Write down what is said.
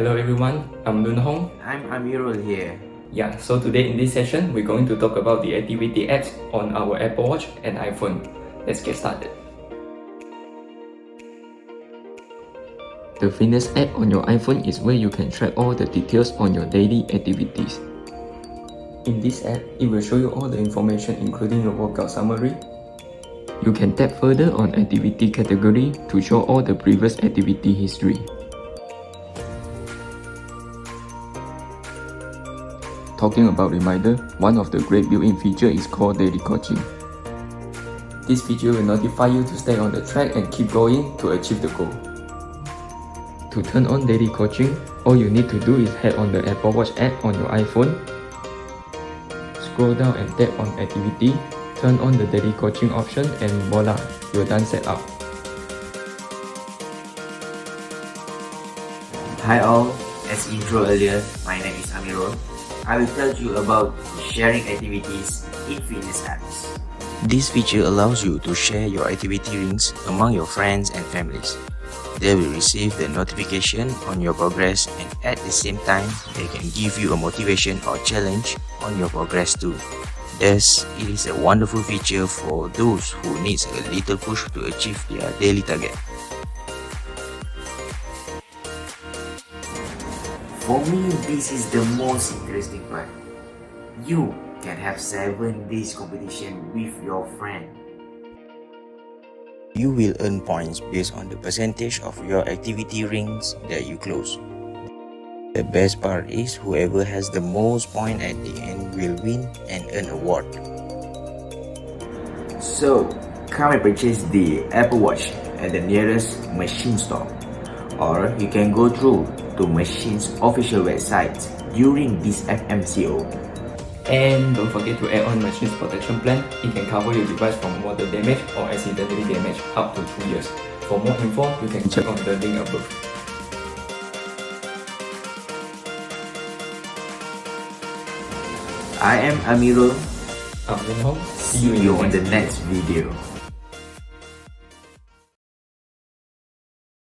Hello everyone, I'm Lun Hong. I'm Amirul here. Yeah, so today in this session, we're going to talk about the activity apps on our Apple Watch and iPhone. Let's get started. The fitness app on your iPhone is where you can track all the details on your daily activities. In this app, it will show you all the information including your workout summary. You can tap further on activity category to show all the previous activity history. Talking about reminder, one of the great built-in features is called daily coaching. This feature will notify you to stay on the track and keep going to achieve the goal. To turn on daily coaching, all you need to do is head on the Apple Watch app on your iPhone, scroll down and tap on activity, turn on the daily coaching option and voila, you're done set up. Hi all, as intro earlier, my name is Amirul. I will tell you about sharing activities in fitness apps. This feature allows you to share your activity links among your friends and families. They will receive the notification on your progress, and at the same time, they can give you a motivation or challenge on your progress too. Thus, it is a wonderful feature for those who needs a little push to achieve their daily target. For me, this is the most interesting part. You can have 7 days competition with your friend. You will earn points based on the percentage of your activity rings that you close. The best part is whoever has the most points at the end will win and earn an award. So, come and purchase the Apple Watch at the nearest machine store, or you can go through to Machine's official website during this FMCO. And don't forget to add on Machine's protection plan. It can cover your device from water damage or accidentally damage up to 2 years. For more info, you can check on the link above. I am Amirul. I'm Lun Hong. See you on the next video.